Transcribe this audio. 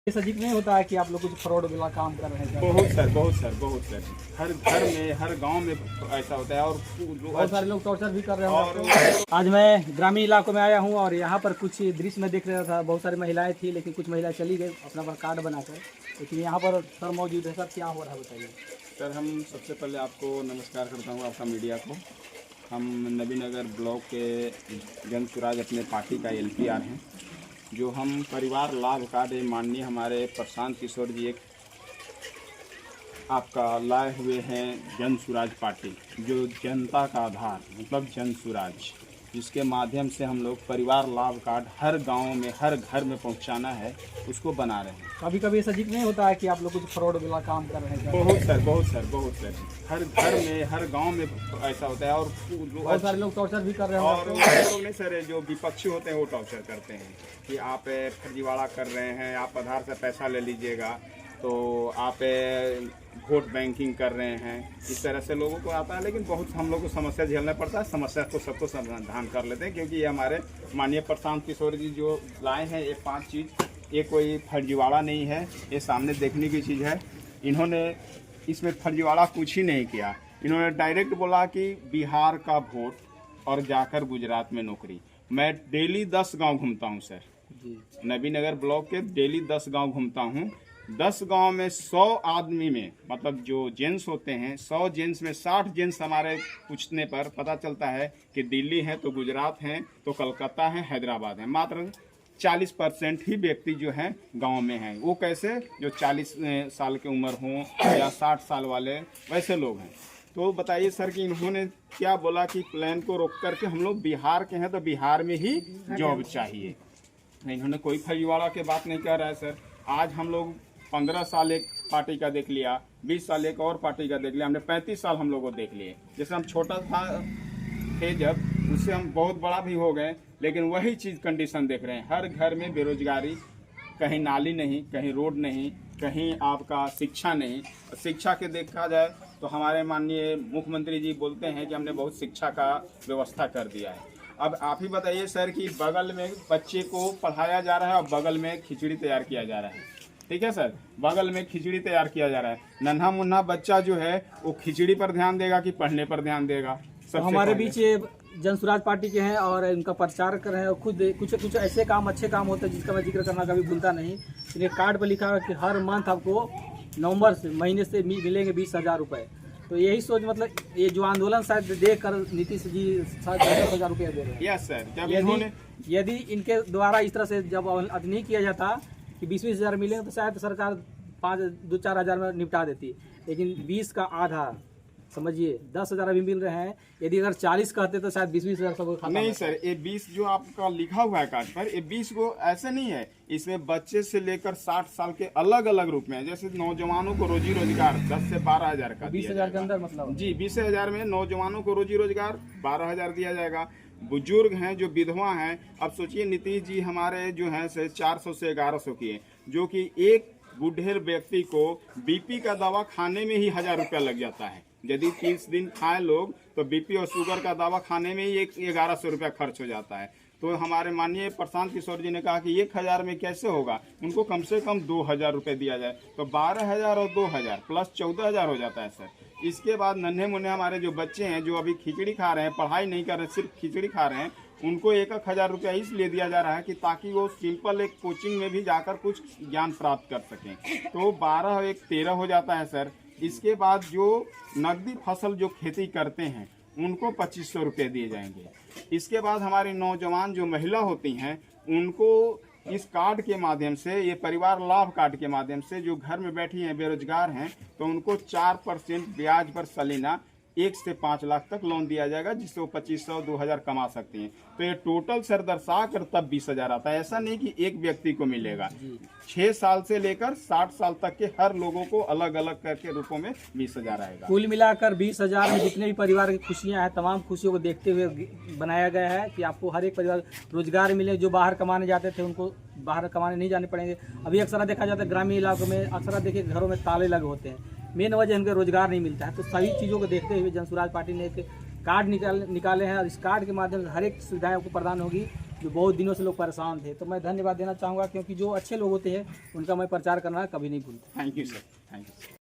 ये सजीक नहीं होता है कि आप लोग कुछ फ्रॉड वाला काम कर रहे हैं? बहुत सर। हर घर में, हर गांव में ऐसा होता है और बहुत सारे लोग टॉर्चर भी कर रहे हैं। आज मैं ग्रामीण इलाकों में आया हूं और यहां पर कुछ दृश्य में देख रहा था। बहुत सारी महिलाएं थी, लेकिन कुछ महिलाएं चली गई अपना पर कार्ड बनाकर। लेकिन यहाँ पर सर मौजूद है। सर क्या हो रहा है बताइए। सर, हम सबसे पहले आपको नमस्कार करता हूँ, आपका मीडिया को। हम नबीनगर ब्लॉक के जन स्वराज अपने पार्टी का LPR हैं, जो हम परिवार लाभ कार्ड माननीय हमारे प्रशांत किशोर जी एक आपका लाए हुए हैं जन स्वराज पार्टी, जो जनता का आधार मतलब जन स्वराज, जिसके माध्यम से हम लोग परिवार लाभ कार्ड हर गांव में, हर घर में पहुंचाना है, उसको बना रहे हैं। कभी कभी ऐसा जिक नहीं होता है कि आप लोग कुछ फ्रॉड वाला काम कर रहे हैं? बहुत सर। हर घर में, हर गांव में ऐसा होता है और बहुत सारे लोग टॉर्चर भी कर रहे हैं। और लोग नहीं सर, जो विपक्षी होते हैं वो टॉर्चर करते हैं कि आप फर्जीवाड़ा कर रहे हैं, आप आधार से पैसा ले लीजिएगा, तो आप वोट बैंकिंग कर रहे हैं। इस तरह से लोगों को आता है, लेकिन बहुत हम लोग को समस्या झेलना पड़ता है। समस्या को सबको समाधान कर लेते हैं, क्योंकि ये हमारे माननीय प्रशांत किशोर जी जो लाए हैं ये 5 चीज़, ये कोई फर्जीवाड़ा नहीं है, ये सामने देखने की चीज़ है। इन्होंने इसमें फर्जीवाड़ा कुछ ही नहीं किया। इन्होंने डायरेक्ट बोला कि बिहार का वोट और जाकर गुजरात में नौकरी। मैं डेली 10 गांव घूमता हूं सर, नबीनगर ब्लॉक के डेली 10 गांव घूमता हूं। 10 गांव में 100 आदमी में, मतलब जो जेंट्स होते हैं, 100 जेंट्स में 60 जेंट्स हमारे पूछने पर पता चलता है कि दिल्ली है तो गुजरात हैं, तो कलकत्ता है, हैदराबाद है। मात्र 40% ही व्यक्ति जो हैं गांव में हैं। वो कैसे? जो 40 साल की उम्र हों या 60 साल वाले, वैसे लोग हैं। तो बताइए सर कि इन्होंने क्या बोला कि प्लान को रोक करके हम लोग बिहार के हैं तो बिहार में ही जॉब चाहिए। इन्होंने कोई फर्जीवाड़ा की बात नहीं कर रहा है सर। आज हम लोग 15 साल एक पार्टी का देख लिया, 20 साल एक और पार्टी का देख लिया, हमने 35 साल हम लोग को देख लिए। जैसे हम छोटा थे जब, उससे हम बहुत बड़ा भी हो गए, लेकिन वही चीज़ कंडीशन देख रहे हैं। हर घर में बेरोजगारी, कहीं नाली नहीं, कहीं रोड नहीं, कहीं आपका शिक्षा नहीं। शिक्षा के देखा जाए तो हमारे माननीय मुख्यमंत्री जी बोलते हैं कि हमने बहुत शिक्षा का व्यवस्था कर दिया है। अब आप ही बताइए सर कि बगल में बच्चे को पढ़ाया जा रहा है और बगल में खिचड़ी तैयार किया जा रहा है। ठीक है सर, बगल में खिचड़ी तैयार किया जा रहा है। नन्हा मुन्ना बच्चा जो है वो खिचड़ी पर ध्यान देगा कि पढ़ने पर ध्यान देगा? तो हमारे बीच जन स्वराज पार्टी के हैं और इनका प्रचार कर रहे हैं, और खुद कुछ ऐसे काम, अच्छे काम होते हैं जिसका मैं जिक्र करना कभी भूलता नहीं। इसलिए कार्ड पर लिखा है कि हर मंथ आपको नवंबर से महीने से मिलेंगे 20,000 रुपये। तो यही सोच, मतलब ये जो आंदोलन शायद देख कर नीतीश जी 10,000 रुपये दे रहे हैं। Yes sir. यदि इनके द्वारा इस तरह से जब नहीं किया जाता कि 20-20 हज़ार मिलेंगे, तो शायद सरकार 5-4 हज़ार में निपटा देती। लेकिन 20 का आधा, समझिए 10,000 अभी मिल रहे हैं। यदि अगर 40 कहते तो शायद 20-20 हज़ार सबको नहीं सर, ये 20 जो आपका लिखा हुआ है कार्ड पर, ये 20 को ऐसे नहीं है। इसमें बच्चे से लेकर 60 साल के अलग अलग रूप में है। जैसे नौजवानों को रोजी रोजगार 10 से 12 हज़ार का, 20,000 के अंदर, मतलब जी 20,000 में नौजवानों को रोजी रोजगार 12,000 दिया जाएगा। बुजुर्ग हैं जो विधवा हैं, अब सोचिए नीतीश जी हमारे जो हैं 400 से 1100 की है, जो कि एक बूढ़े व्यक्ति को BP का दवा खाने में ही 1,000 रुपया लग जाता है। यदि 30 दिन खाएं लोग तो BP और शुगर का दवा खाने में ही 1100 रुपया खर्च हो जाता है। तो हमारे माननीय प्रशांत किशोर जी ने कहा कि 1,000 में कैसे होगा, उनको कम से कम 2,000 रुपये दिया जाए, तो 12,000 और 2,000 प्लस 14,000 हो जाता है सर। इसके बाद नन्हे मुन्ने हमारे जो बच्चे हैं, जो अभी खिचड़ी खा रहे हैं, पढ़ाई नहीं कर रहे, सिर्फ खिचड़ी खा रहे हैं, उनको 1,000 रुपया इसलिए दिया जा रहा है कि ताकि वो सिंपल एक कोचिंग में भी जाकर कुछ ज्ञान प्राप्त कर सकें। तो 12 और 1 13 हो जाता है सर। इसके बाद जो नकदी फसल जो खेती करते हैं उनको 2,500 रुपये दिए जाएंगे। इसके बाद हमारी नौजवान जो महिला होती हैं उनको इस कार्ड के माध्यम से, ये परिवार लाभ कार्ड के माध्यम से, जो घर में बैठी हैं बेरोजगार हैं, तो उनको 4% ब्याज पर सालाना 1 से 5 लाख तक लोन दिया जाएगा, जिससे वो 2,500-2,000 कमा सकती हैं। तो ये टोटल सर दर्शा कर तब 20,000 आता है। ऐसा नहीं कि एक व्यक्ति को मिलेगा, 6 साल से लेकर 60 साल तक के हर लोगों को अलग अलग करके रूपों में 20,000 आएगा। कुल मिलाकर 20,000 में जितने भी परिवार की खुशियां हैं, तमाम खुशियों को देखते हुए बनाया गया है कि आपको हर एक परिवार रोजगार मिले। जो बाहर कमाने जाते थे उनको बाहर कमाने नहीं जाने पड़ेंगे। अभी अक्सर देखा जाता है ग्रामीण इलाकों में, अक्सर देखिए घरों में ताले लगे होते हैं, मेन वजह उनके रोजगार नहीं मिलता है। तो सभी चीज़ों को देखते हुए जन स्वराज पार्टी ने एक कार्ड निकाले हैं, और इस कार्ड के माध्यम से हर एक सुविधाएं आपको प्रदान होगी। जो बहुत दिनों से लोग परेशान थे। तो मैं धन्यवाद देना चाहूँगा, क्योंकि जो अच्छे लोग होते हैं उनका मैं प्रचार करना कभी नहीं भूलता। Thank you sir, thank you.